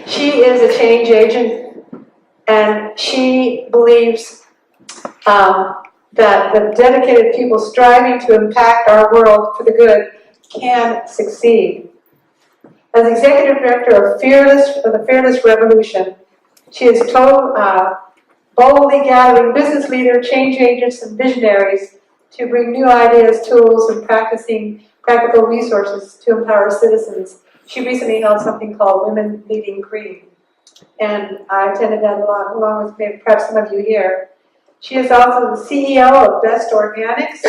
She is a change agent, and she believes that the dedicated people striving to impact our world for the good can succeed. As executive director of the Fearless Revolution, she is boldly gathering business leaders, change agents, and visionaries to bring new ideas, tools, and practical resources to empower citizens. She recently held something called Women Leading Green, and I attended that along with maybe perhaps some of you here. She is also the CEO of Best Organics,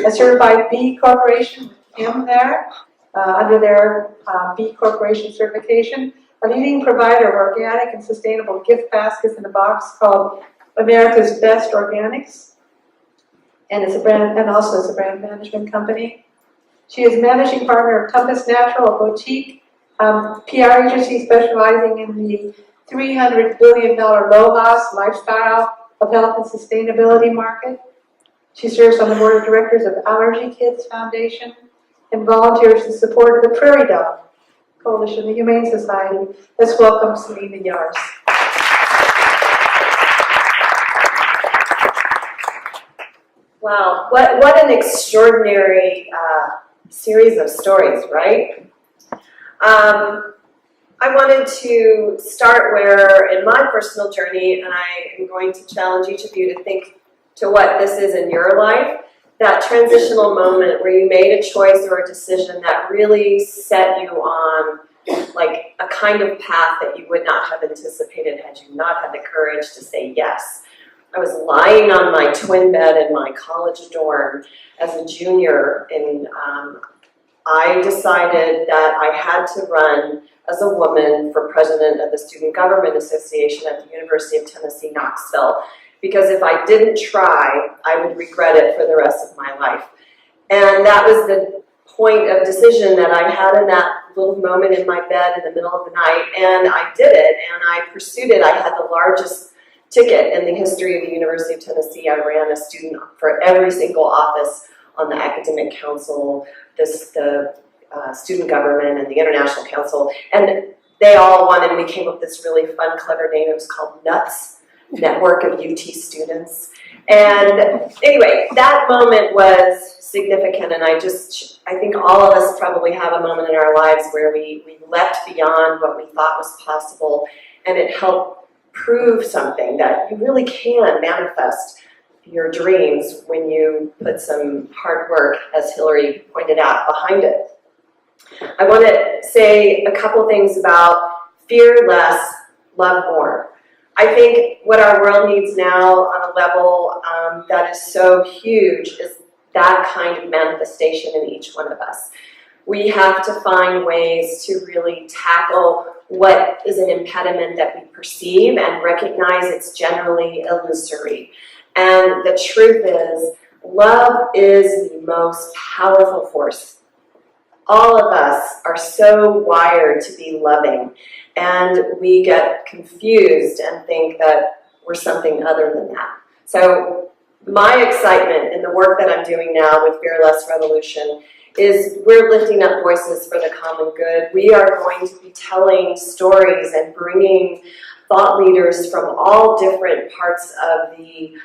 a certified B Corporation with him there, under their B Corporation certification, a leading provider of organic and sustainable gift baskets in a box called America's Best Organics, and it's a brand, and also is a brand management company. She is managing partner of Compass Natural, a boutique PR agency specializing in the $300 billion low-loss lifestyle of health and sustainability market. She serves on the board of directors of Allergy Kids Foundation and volunteers in support of the Prairie Dog Coalition, the Humane Society. Let's welcome Seleyn DeYarus. Wow, what an extraordinary series of stories, right? I wanted to start where, in my personal journey, and I am going to challenge each of you to think to what this is in your life, that transitional moment where you made a choice or a decision that really set you on like a kind of path that you would not have anticipated had you not had the courage to say yes. I was lying on my twin bed in my college dorm as a junior, and I decided that I had to run as a woman for president of the Student Government Association at the University of Tennessee, Knoxville, because if I didn't try, I would regret it for the rest of my life. And that was the point of decision that I had in that little moment in my bed in the middle of the night, and I did it, and I pursued it. I had the largest ticket in the history of the University of Tennessee. I ran a student for every single office on the academic council, the student government, and the international council, and they all wanted, we came up with this really fun, clever name. It was called NUTS, Network of UT Students. And anyway, that moment was significant, and I think all of us probably have a moment in our lives where we leapt beyond what we thought was possible, and it helped prove something that you really can manifest your dreams when you put some hard work, as Hillary pointed out, behind it. I want to say a couple things about fear less, love more. I think what our world needs now on a level that is so huge is that kind of manifestation in each one of us. We have to find ways to really tackle what is an impediment that we perceive and recognize it's generally illusory. And the truth is, love is the most powerful force. All of us are so wired to be loving, and we get confused and think that we're something other than that. So my excitement in the work that I'm doing now with Fearless Revolution is we're lifting up voices for the common good. We are going to be telling stories and bringing thought leaders from all different parts of the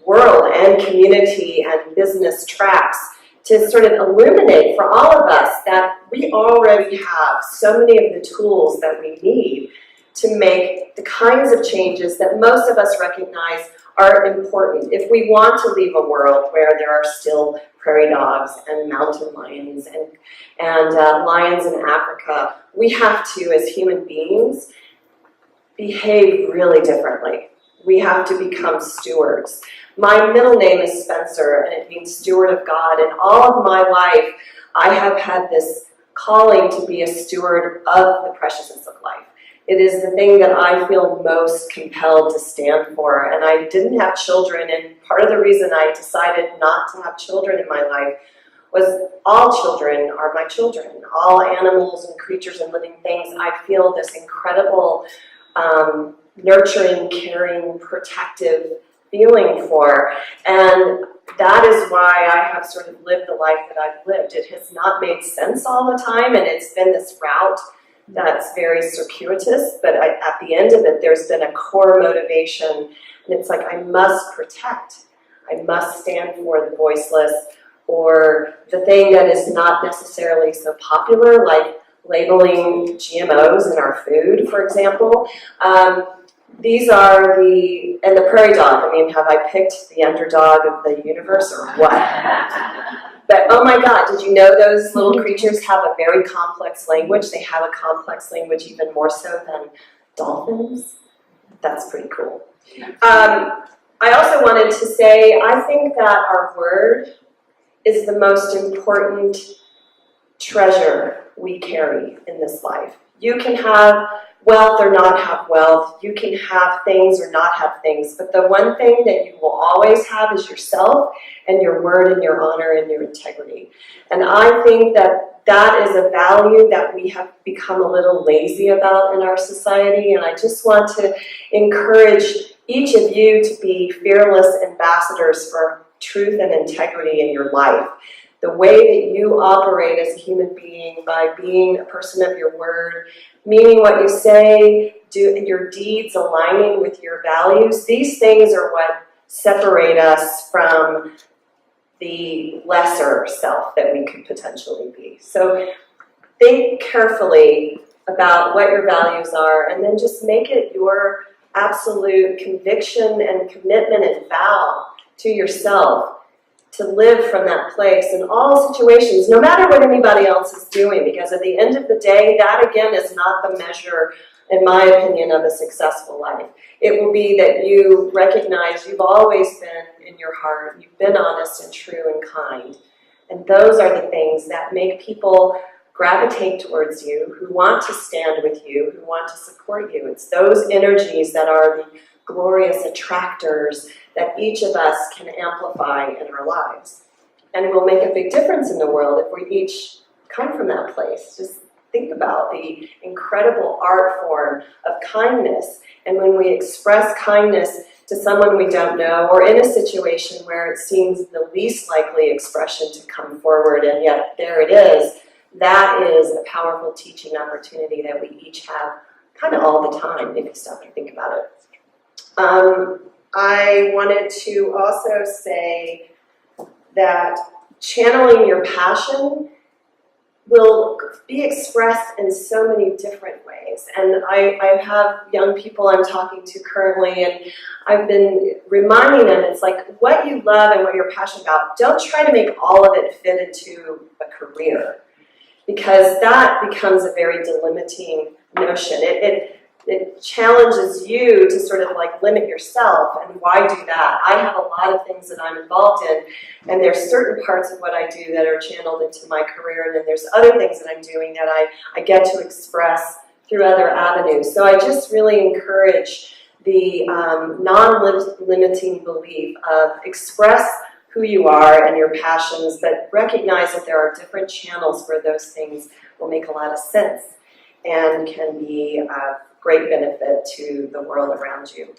world and community and business tracks to sort of illuminate for all of us that we already have so many of the tools that we need to make the kinds of changes that most of us recognize are important if we want to leave a world where there are still prairie dogs and mountain lions and lions in Africa. We have to, as human beings, behave really differently. We have to become stewards. My middle name is Spencer, and it means steward of God. And all of my life, I have had this calling to be a steward of the preciousness of life. It is the thing that I feel most compelled to stand for. And I didn't have children, and part of the reason I decided not to have children in my life was all children are my children. All animals and creatures and living things, I feel this incredible nurturing, caring, protective feeling for. And that is why I have sort of lived the life that I've lived. It has not made sense all the time, and it's been this route that's very circuitous, but at the end of it, there's been a core motivation, and it's like, I must protect. I must stand for the voiceless, or the thing that is not necessarily so popular, like labeling GMOs in our food, for example. These are and the prairie dog. I mean, have I picked the underdog of the universe or what? But oh my God, did you know those little creatures have a very complex language? They have a complex language even more so than dolphins. That's pretty cool. I also wanted to say, I think that our word is the most important treasure we carry in this life. You can have wealth or not have wealth. You can have things or not have things. But the one thing that you will always have is yourself and your word and your honor and your integrity. And I think that that is a value that we have become a little lazy about in our society. And I just want to encourage each of you to be fearless ambassadors for truth and integrity in your life. The way that you operate as a human being by being a person of your word, meaning what you say, your deeds aligning with your values, these things are what separate us from the lesser self that we could potentially be. So think carefully about what your values are, and then just make it your absolute conviction and commitment and vow to yourself to live from that place in all situations, no matter what anybody else is doing, because at the end of the day, that again is not the measure, in my opinion, of a successful life. It will be that you recognize you've always been in your heart, you've been honest and true and kind. And those are the things that make people gravitate towards you, who want to stand with you, who want to support you. It's those energies that are the glorious attractors that each of us can amplify in our lives. And will make a big difference in the world if we each come from that place. Just think about the incredible art form of kindness. And when we express kindness to someone we don't know, or in a situation where it seems the least likely expression to come forward, and yet there it is, that is a powerful teaching opportunity that we each have kind of all the time, if you stop and think about it. I wanted to also say that channeling your passion will be expressed in so many different ways. And I have young people I'm talking to currently, and I've been reminding them, it's like what you love and what you're passionate about, don't try to make all of it fit into a career, because that becomes a very delimiting notion. It challenges you to sort of like limit yourself, and why do that? I have a lot of things that I'm involved in, and there's certain parts of what I do that are channeled into my career, and then there's other things that I'm doing that I get to express through other avenues. So I just really encourage the non-limiting belief of express who you are and your passions, but recognize that there are different channels where those things will make a lot of sense and can be great benefit to the world around you.